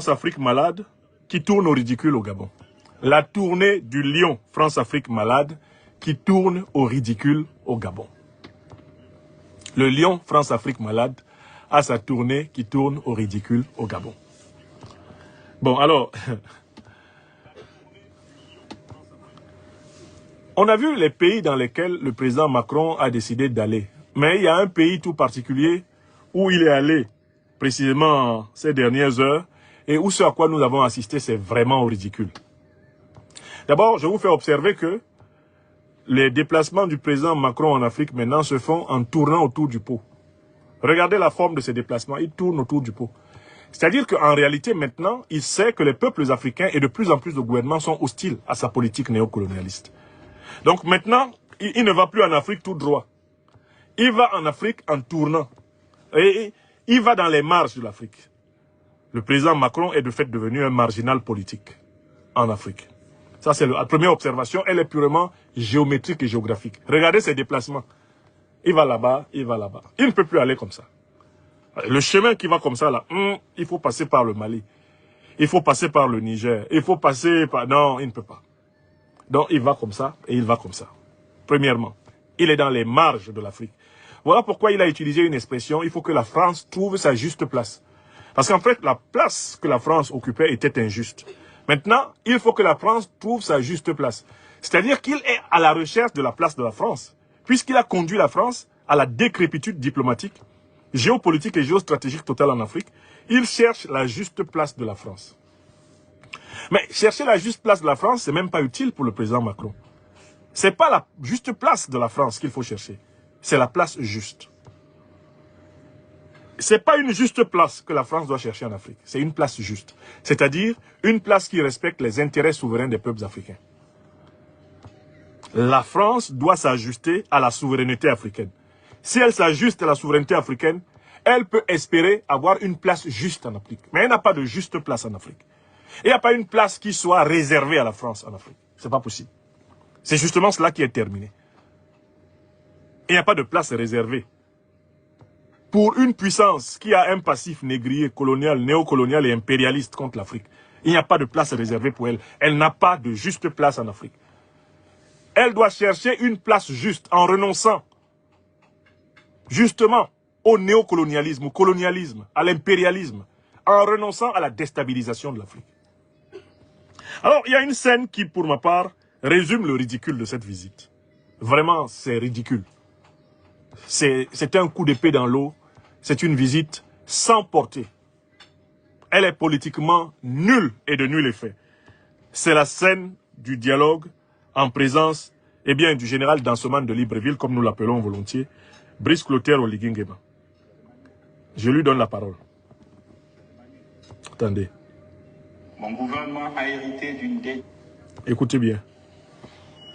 France-Afrique malade qui tourne au ridicule au Gabon. La tournée du lion France-Afrique malade qui tourne au ridicule au Gabon. Le lion France-Afrique malade a sa tournée qui tourne au ridicule au Gabon. Bon, alors, on a vu les pays dans lesquels le président Macron a décidé d'aller. Mais il y a un pays tout particulier où il est allé précisément ces dernières heures et où ce à quoi nous avons assisté, c'est vraiment au ridicule. D'abord, je vous fais observer que les déplacements du président Macron en Afrique maintenant se font en tournant autour du pot. Regardez la forme de ces déplacements, il tourne autour du pot. C'est-à-dire qu'en réalité maintenant, il sait que les peuples africains et de plus en plus de gouvernements sont hostiles à sa politique néocolonialiste. Donc maintenant, il ne va plus en Afrique tout droit. Il va en Afrique en tournant. Et il va dans les marges de l'Afrique. Le président Macron est de fait devenu un marginal politique en Afrique. Ça, c'est la première observation. Elle est purement géométrique et géographique. Regardez ses déplacements. Il va là-bas, il va là-bas. Il ne peut plus aller comme ça. Le chemin qui va comme ça, là, il faut passer par le Mali. Il faut passer par le Niger. Il faut passer par... Non, il ne peut pas. Donc, il va comme ça et il va comme ça. Premièrement, il est dans les marges de l'Afrique. Voilà pourquoi il a utilisé une expression, il faut que la France trouve sa juste place. Parce qu'en fait, la place que la France occupait était injuste. Maintenant, il faut que la France trouve sa juste place. C'est-à-dire qu'il est à la recherche de la place de la France, puisqu'il a conduit la France à la décrépitude diplomatique, géopolitique et géostratégique totale en Afrique. Il cherche la juste place de la France. Mais chercher la juste place de la France, c'est même pas utile pour le président Macron. C'est pas la juste place de la France qu'il faut chercher. C'est la place juste. C'est pas une juste place que la France doit chercher en Afrique. C'est une place juste. C'est-à-dire une place qui respecte les intérêts souverains des peuples africains. La France doit s'ajuster à la souveraineté africaine. Si elle s'ajuste à la souveraineté africaine, elle peut espérer avoir une place juste en Afrique. Mais elle n'a pas de juste place en Afrique. Il n'y a pas une place qui soit réservée à la France en Afrique. C'est pas possible. C'est justement cela qui est terminé. Il n'y a pas de place réservée pour une puissance qui a un passif négrier, colonial, néocolonial et impérialiste contre l'Afrique. Il n'y a pas de place réservée pour elle. Elle n'a pas de juste place en Afrique. Elle doit chercher une place juste en renonçant justement au néocolonialisme, au colonialisme, à l'impérialisme, en renonçant à la déstabilisation de l'Afrique. Alors, il y a une scène qui, pour ma part, résume le ridicule de cette visite. Vraiment, c'est ridicule. C'est un coup d'épée dans l'eau. C'est une visite sans portée. Elle est politiquement nulle et de nul effet. C'est la scène du dialogue en présence du général Dansoman de Libreville, comme nous l'appelons volontiers, Brice Clotaire Oligui Nguema. Je lui donne la parole. Attendez. Mon gouvernement a hérité d'une dette. Écoutez bien.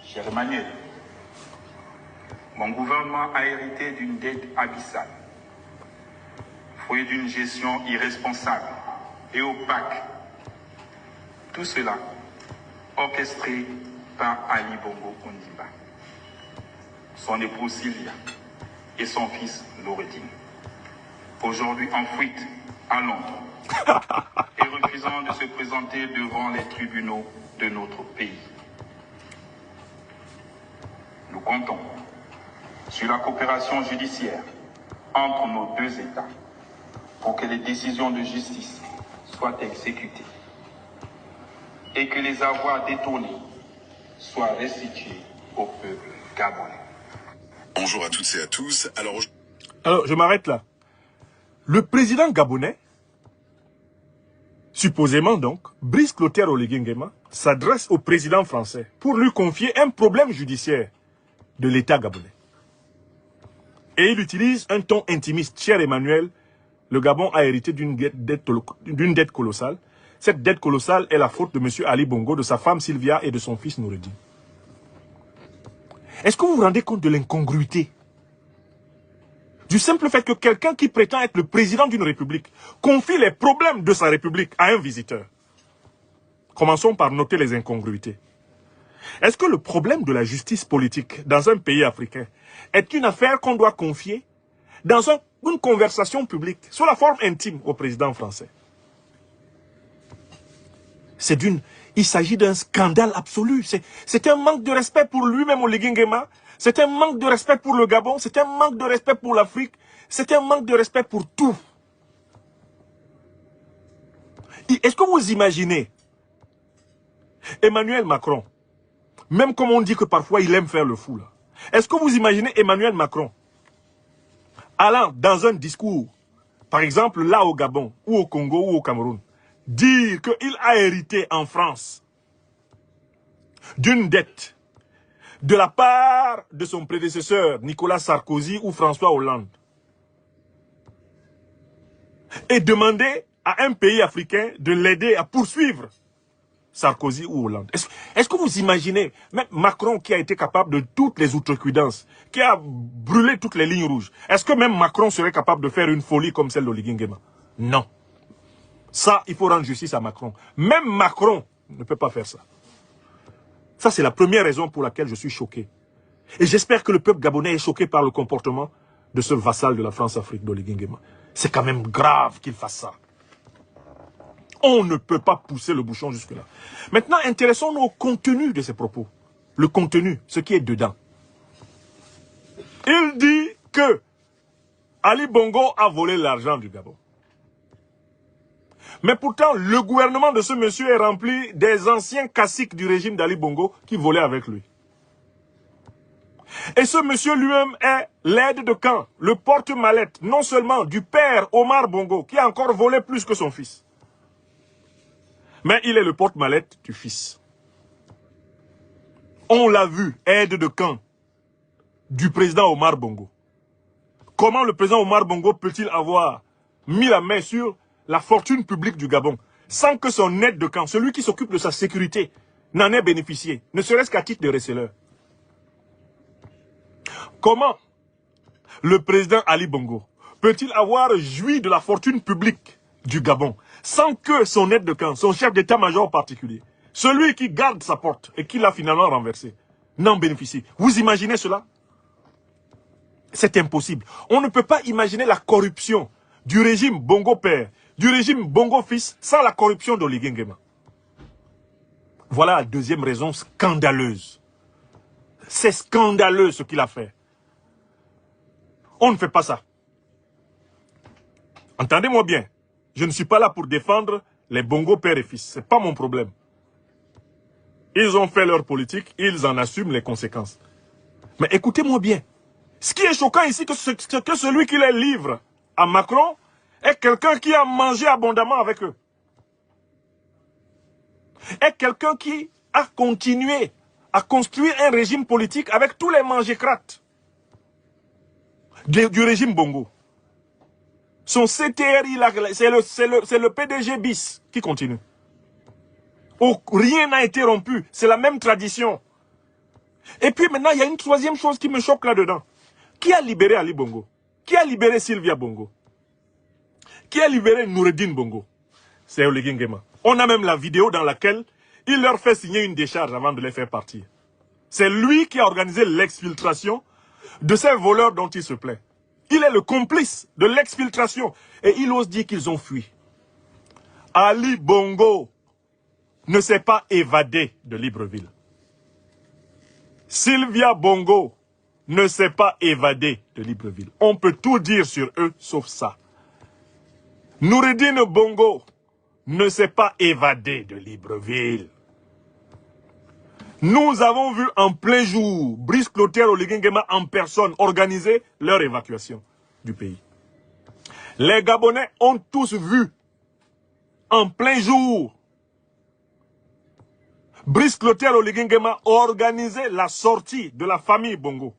Cher Emmanuel, mon gouvernement a hérité d'une dette abyssale, fruit d'une gestion irresponsable et opaque. Tout cela orchestré par Ali Bongo Ondimba, son épouse Sylvia et son fils Noureddin, aujourd'hui en fuite à Londres et refusant de se présenter devant les tribunaux de notre pays. Nous comptons sur la coopération judiciaire entre nos deux États pour que les décisions de justice soient exécutées et que les avoirs détournés soient restitués au peuple gabonais. Bonjour à toutes et à tous. Alors, je m'arrête là. Le président gabonais, supposément donc, Brice Clotaire Oligui Nguema, s'adresse au président français pour lui confier un problème judiciaire de l'État gabonais. Et il utilise un ton intimiste. Cher Emmanuel, le Gabon a hérité d'une dette colossale. Cette dette colossale est la faute de M. Ali Bongo, de sa femme Sylvia et de son fils Noureddin. Est-ce que vous vous rendez compte de l'incongruité? Du simple fait que quelqu'un qui prétend être le président d'une république confie les problèmes de sa république à un visiteur. Commençons par noter les incongruités. Est-ce que le problème de la justice politique dans un pays africain est une affaire qu'on doit confier dans une conversation publique, sous la forme intime, au président français? Il s'agit d'un scandale absolu. C'est un manque de respect pour lui-même, Oligui Nguema. C'est un manque de respect pour le Gabon. C'est un manque de respect pour l'Afrique. C'est un manque de respect pour tout. Est-ce que vous imaginez Emmanuel Macron, même comme on dit que parfois il aime faire le fou, là. Est-ce que vous imaginez Emmanuel Macron allant dans un discours, par exemple là au Gabon, ou au Congo, ou au Cameroun, dire qu'il a hérité en France d'une dette de la part de son prédécesseur Nicolas Sarkozy ou François Hollande, et demander à un pays africain de l'aider à poursuivre Sarkozy ou Hollande? Est-ce que vous imaginez, même Macron qui a été capable de toutes les outrecuidances, qui a brûlé toutes les lignes rouges, est-ce que même Macron serait capable de faire une folie comme celle d'Oligui Nguema? Non. Ça, il faut rendre justice à Macron. Même Macron ne peut pas faire ça. Ça, c'est la première raison pour laquelle je suis choqué. Et j'espère que le peuple gabonais est choqué par le comportement de ce vassal de la France-Afrique, d'Oligui Nguema. C'est quand même grave qu'il fasse ça. On ne peut pas pousser le bouchon jusque-là. Maintenant, intéressons-nous au contenu de ces propos. Le contenu, ce qui est dedans. Il dit que Ali Bongo a volé l'argent du Gabon. Mais pourtant, le gouvernement de ce monsieur est rempli des anciens caciques du régime d'Ali Bongo qui volaient avec lui. Et ce monsieur lui-même est l'aide de camp, le porte-mallette, non seulement du père Omar Bongo, qui a encore volé plus que son fils, mais il est le porte-mallette du fils. On l'a vu, aide de camp du président Omar Bongo. Comment le président Omar Bongo peut-il avoir mis la main sur la fortune publique du Gabon sans que son aide de camp, celui qui s'occupe de sa sécurité, n'en ait bénéficié, ne serait-ce qu'à titre de receleur? Comment le président Ali Bongo peut-il avoir joui de la fortune publique du Gabon sans que son aide de camp, son chef d'état-major particulier, celui qui garde sa porte et qui l'a finalement renversé, n'en bénéficie? Vous imaginez cela? C'est impossible. On ne peut pas imaginer la corruption du régime Bongo père, du régime Bongo fils, sans la corruption d'Oligui Nguema. Voilà la deuxième raison scandaleuse. C'est scandaleux ce qu'il a fait. On ne fait pas ça. Entendez-moi bien. Je ne suis pas là pour défendre les Bongo père et fils. Ce n'est pas mon problème. Ils ont fait leur politique, ils en assument les conséquences. Mais écoutez-moi bien. Ce qui est choquant ici, c'est que celui qui les livre à Macron est quelqu'un qui a mangé abondamment avec eux. Est quelqu'un qui a continué à construire un régime politique avec tous les mangécrates du régime Bongo. Son CTRI, c'est le PDG bis qui continue. Où rien n'a été rompu. C'est la même tradition. Et puis maintenant, il y a une troisième chose qui me choque là-dedans. Qui a libéré Ali Bongo? Qui a libéré Sylvia Bongo? Qui a libéré Noureddine Bongo? C'est Oligui Nguema. On a même la vidéo dans laquelle il leur fait signer une décharge avant de les faire partir. C'est lui qui a organisé l'exfiltration de ces voleurs dont il se plaint. Il est le complice de l'exfiltration. Et il ose dire qu'ils ont fui. Ali Bongo ne s'est pas évadé de Libreville. Sylvia Bongo ne s'est pas évadée de Libreville. On peut tout dire sur eux, sauf ça. Noureddine Bongo ne s'est pas évadé de Libreville. Nous avons vu en plein jour Brice Clotaire Oligui Nguema en personne organiser leur évacuation du pays. Les Gabonais ont tous vu en plein jour Brice Clotaire Oligui Nguema organiser la sortie de la famille Bongo.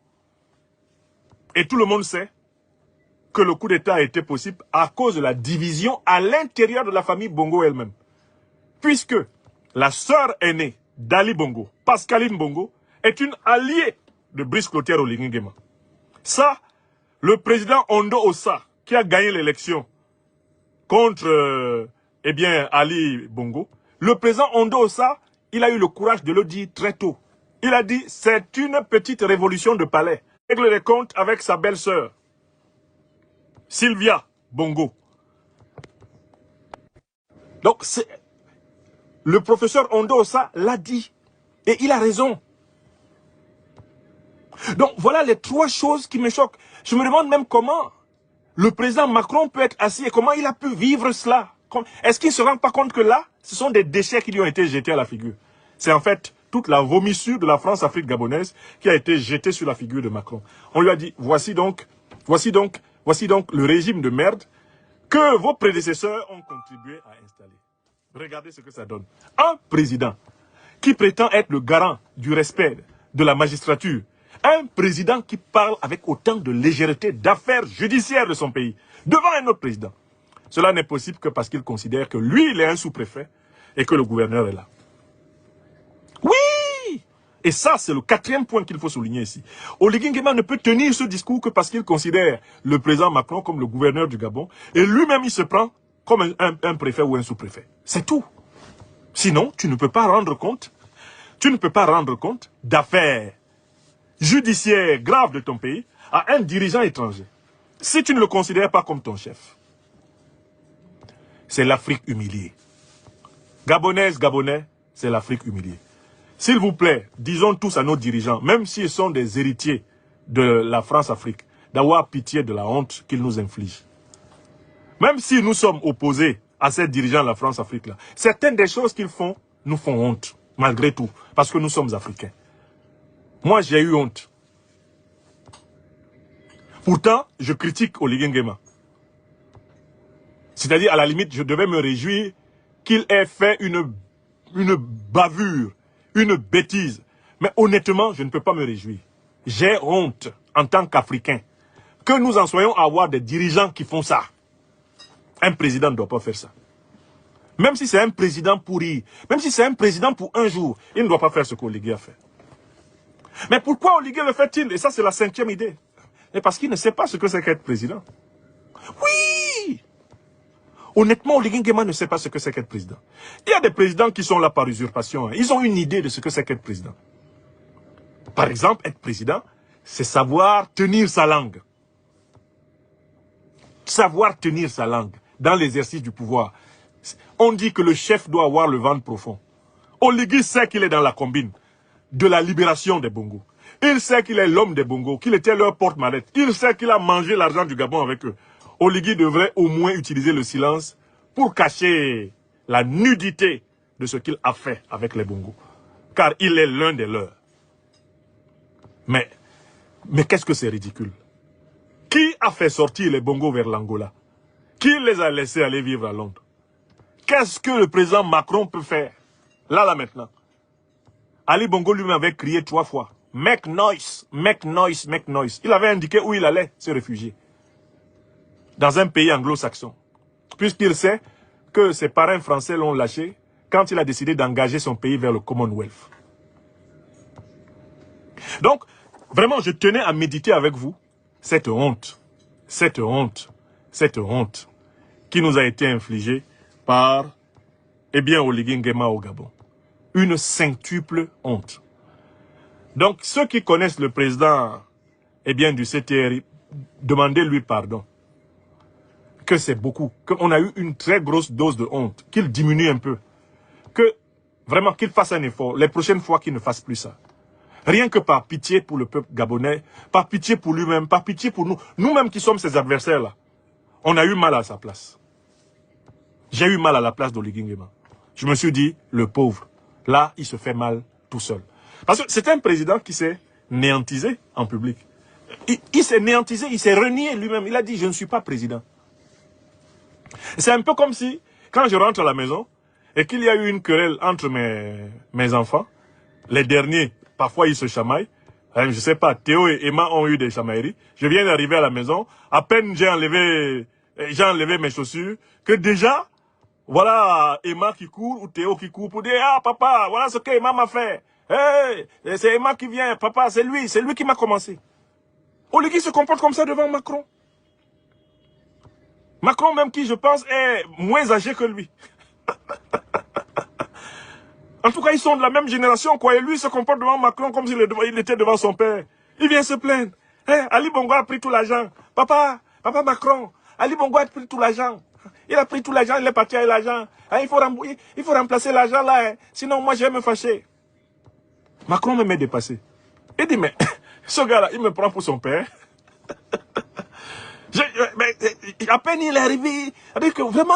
Et tout le monde sait que le coup d'État a été possible à cause de la division à l'intérieur de la famille Bongo elle-même. Puisque la sœur aînée d'Ali Bongo, Pascaline Bongo, est une alliée de Brice Clotaire Oligui Nguema. Ça, le président Ondo Ossa, qui a gagné l'élection contre Ali Bongo, le président Ondo Ossa, il a eu le courage de le dire très tôt. Il a dit, c'est une petite révolution de palais. Il règle les comptes avec sa belle-sœur, Sylvia Bongo. Donc, Le professeur Ondosa l'a dit. Et il a raison. Donc voilà les trois choses qui me choquent. Je me demande même comment le président Macron peut être assis et comment il a pu vivre cela. Est-ce qu'il ne se rend pas compte que là, ce sont des déchets qui lui ont été jetés à la figure? C'est en fait toute la vomissure de la France-Afrique gabonaise qui a été jetée sur la figure de Macron. On lui a dit, voici donc le régime de merde que vos prédécesseurs ont contribué à installer. Regardez ce que ça donne. Un président qui prétend être le garant du respect de la magistrature, un président qui parle avec autant de légèreté d'affaires judiciaires de son pays, devant un autre président. Cela n'est possible que parce qu'il considère que lui, il est un sous-préfet et que le gouverneur est là. Oui! Et ça, c'est le quatrième point qu'il faut souligner ici. Oligui Nguema ne peut tenir ce discours que parce qu'il considère le président Macron comme le gouverneur du Gabon et lui-même, il se prend comme un préfet ou un sous-préfet. C'est tout. Sinon, tu ne peux pas rendre compte d'affaires judiciaires graves de ton pays à un dirigeant étranger. Si tu ne le considères pas comme ton chef. C'est l'Afrique humiliée. Gabonaise, Gabonais, c'est l'Afrique humiliée. S'il vous plaît, disons tous à nos dirigeants, même s'ils sont des héritiers de la France-Afrique, d'avoir pitié de la honte qu'ils nous infligent. Même si nous sommes opposés à ces dirigeants de la France-Afrique, certaines des choses qu'ils font nous font honte, malgré tout, parce que nous sommes Africains. Moi, j'ai eu honte. Pourtant, je critique Oligui Nguema. C'est-à-dire, à la limite, je devais me réjouir qu'il ait fait une bavure, une bêtise. Mais honnêtement, je ne peux pas me réjouir. J'ai honte, en tant qu'Africain, que nous en soyons à avoir des dirigeants qui font ça. Un président ne doit pas faire ça. Même si c'est un président pourri, même si c'est un président pour un jour, il ne doit pas faire ce qu'Oligui a fait. Mais pourquoi Oligui le fait-il? Et ça, c'est la cinquième idée. Et parce qu'il ne sait pas ce que c'est qu'être président. Oui! Honnêtement, Oligui Nguema ne sait pas ce que c'est qu'être président. Il y a des présidents qui sont là par usurpation. Ils ont une idée de ce que c'est qu'être président. Par exemple, être président, c'est savoir tenir sa langue. Savoir tenir sa langue dans l'exercice du pouvoir. On dit que le chef doit avoir le ventre profond. Oligui sait qu'il est dans la combine de la libération des Bongos. Il sait qu'il est l'homme des Bongos, qu'il était leur porte-mallette. Il sait qu'il a mangé l'argent du Gabon avec eux. Oligui devrait au moins utiliser le silence pour cacher la nudité de ce qu'il a fait avec les Bongos. Car il est l'un des leurs. Mais qu'est-ce que c'est ridicule? Qui a fait sortir les Bongos vers l'Angola? Qui les a laissés aller vivre à Londres? Qu'est-ce que le président Macron peut faire? Là, maintenant. Ali Bongo lui-même avait crié 3 fois. Make noise, make noise, make noise. Il avait indiqué où il allait se réfugier. Dans un pays anglo-saxon. Puisqu'il sait que ses parrains français l'ont lâché quand il a décidé d'engager son pays vers le Commonwealth. Donc, vraiment, je tenais à méditer avec vous cette honte qui nous a été infligée par, Oligui Nguema au Gabon. Une centuple honte. Donc, ceux qui connaissent le président, du CTRI, demandez-lui pardon. Que c'est beaucoup. Qu'on a eu une très grosse dose de honte. Qu'il diminue un peu. Que, vraiment, qu'il fasse un effort. Les prochaines fois, qu'il ne fasse plus ça. Rien que par pitié pour le peuple gabonais, par pitié pour lui-même, par pitié pour nous. Nous-mêmes qui sommes ses adversaires-là. On a eu mal à sa place. J'ai eu mal à la place d'Oligui Nguema. Je me suis dit, le pauvre, là, il se fait mal tout seul. Parce que c'est un président qui s'est néantisé en public. Il s'est néantisé, il s'est renié lui-même. Il a dit, je ne suis pas président. C'est un peu comme si, quand je rentre à la maison, et qu'il y a eu une querelle entre mes enfants, les derniers, parfois ils se chamaillent, je ne sais pas, Théo et Emma ont eu des chamailleries, je viens d'arriver à la maison, à peine j'ai enlevé mes chaussures, que déjà, voilà Emma qui court, ou Théo qui court pour dire, ah papa, voilà ce que Emma m'a fait, hey, c'est Emma qui vient, papa, c'est lui qui m'a commencé. Oligui se comporte comme ça devant Macron. Macron même qui, je pense, est moins âgé que lui. En tout cas, ils sont de la même génération, quoi. Et lui se comporte devant Macron comme s'il était devant son père. Il vient se plaindre. Hey, Ali Bongo a pris tout l'argent. Papa Macron, Ali Bongo a pris tout l'argent. Il a pris tout l'argent, il est parti avec l'argent. Hein, il faut remplacer l'argent là. Hein. Sinon, moi, je vais me fâcher. Macron me met dépassé. Il dit, mais ce gars-là, il me prend pour son père. À peine il est arrivé. C'est-à-dire que vraiment,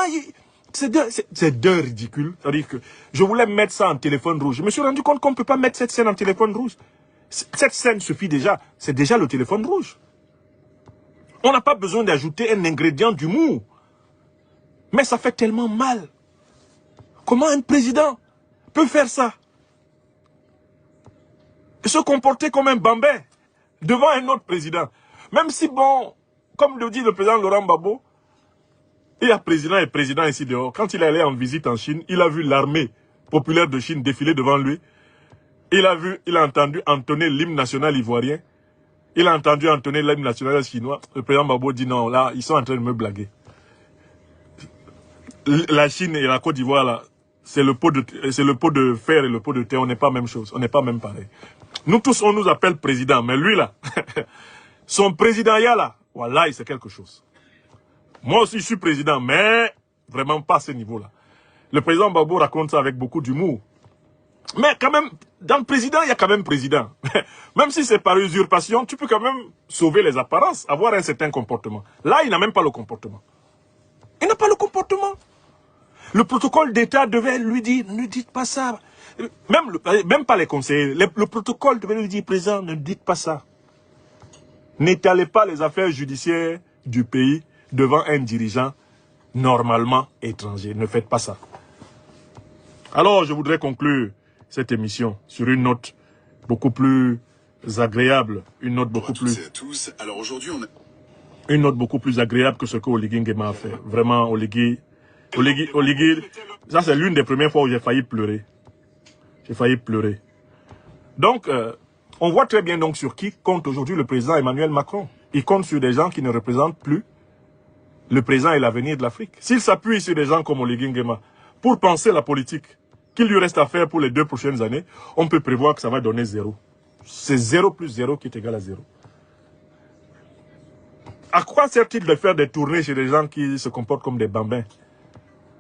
c'est deux ridicules. C'est-à-dire que je voulais mettre ça en téléphone rouge. Je me suis rendu compte qu'on ne peut pas mettre cette scène en téléphone rouge. Cette scène suffit déjà. C'est déjà le téléphone rouge. On n'a pas besoin d'ajouter un ingrédient d'humour. Mais ça fait tellement mal. Comment un président peut faire ça? Et se comporter comme un bambin devant un autre président. Même si, bon, comme le dit le président Laurent Gbagbo, il y a président et président ici dehors. Quand il est allé en visite en Chine, il a vu l'armée populaire de Chine défiler devant lui. Il a entendu entonner l'hymne national ivoirien. Il a entendu entonner l'hymne national chinois. Le président Gbagbo dit non, là, ils sont en train de me blaguer. La Chine et la Côte d'Ivoire, là, c'est le pot de fer et le pot de terre. On n'est pas la même chose. On n'est pas même pareil. Nous tous, on nous appelle président. Mais lui, là, son présidentiat, là, voilà, c'est quelque chose. Moi aussi, je suis président, mais vraiment pas à ce niveau-là. Le président Gbagbo raconte ça avec beaucoup d'humour. Mais quand même, dans le président, il y a quand même président. Même si c'est par usurpation, tu peux quand même sauver les apparences, avoir un certain comportement. Là, il n'a même pas le comportement. Il n'a pas le comportement. Le protocole d'État devait lui dire, ne dites pas ça. Même pas les conseillers. Le protocole devait lui dire, président, ne dites pas ça. N'étalez pas les affaires judiciaires du pays devant un dirigeant normalement étranger. Ne faites pas ça. Alors, je voudrais conclure cette émission sur une note beaucoup plus agréable, une note beaucoup plus... à tous. Alors aujourd'hui, on a... Une note beaucoup plus agréable que ce que Oligui Nguema a fait. Vraiment, Oligui, ça c'est l'une des premières fois où j'ai failli pleurer. J'ai failli pleurer. Donc, on voit très bien donc sur qui compte aujourd'hui le président Emmanuel Macron. Il compte sur des gens qui ne représentent plus le présent et l'avenir de l'Afrique. S'il s'appuie sur des gens comme Oligui Nguema pour penser la politique qu'il lui reste à faire pour les 2 prochaines années, on peut prévoir que ça va donner 0. C'est 0 plus 0 qui est égal à 0. À quoi sert-il de faire des tournées chez des gens qui se comportent comme des bambins?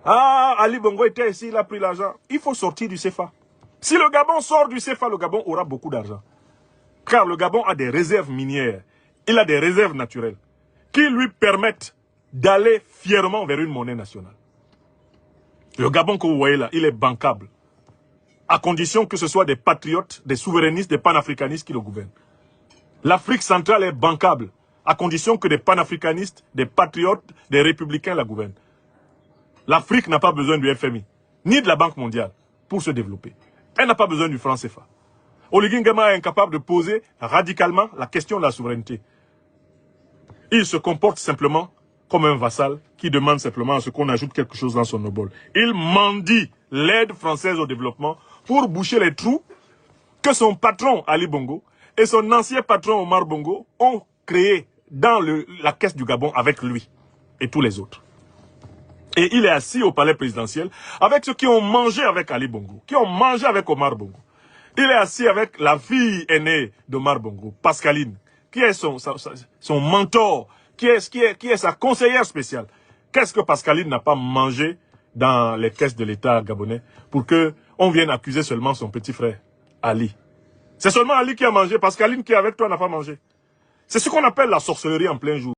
Ah, Ali Bongo était ici, il a pris l'argent. Il faut sortir du CFA. Si le Gabon sort du CFA, le Gabon aura beaucoup d'argent. Car le Gabon a des réserves minières. Il a des réserves naturelles qui lui permettent d'aller fièrement vers une monnaie nationale. Le Gabon que vous voyez là, il est bancable. À condition que ce soit des patriotes, des souverainistes, des panafricanistes qui le gouvernent. L'Afrique centrale est bancable. À condition que des panafricanistes, des patriotes, des républicains la gouvernent. L'Afrique n'a pas besoin du FMI, ni de la Banque mondiale pour se développer. Elle n'a pas besoin du franc CFA. Oligui Nguema est incapable de poser radicalement la question de la souveraineté. Il se comporte simplement comme un vassal qui demande simplement à ce qu'on ajoute quelque chose dans son obol. Il mendie l'aide française au développement pour boucher les trous que son patron Ali Bongo et son ancien patron Omar Bongo ont créés dans la caisse du Gabon avec lui et tous les autres. Et il est assis au palais présidentiel avec ceux qui ont mangé avec Ali Bongo, qui ont mangé avec Omar Bongo. Il est assis avec la fille aînée d'Omar Bongo, Pascaline, qui est son mentor, qui est sa conseillère spéciale. Qu'est-ce que Pascaline n'a pas mangé dans les caisses de l'État gabonais pour qu'on vienne accuser seulement son petit frère, Ali? C'est seulement Ali qui a mangé, Pascaline qui est avec toi n'a pas mangé. C'est ce qu'on appelle la sorcellerie en plein jour.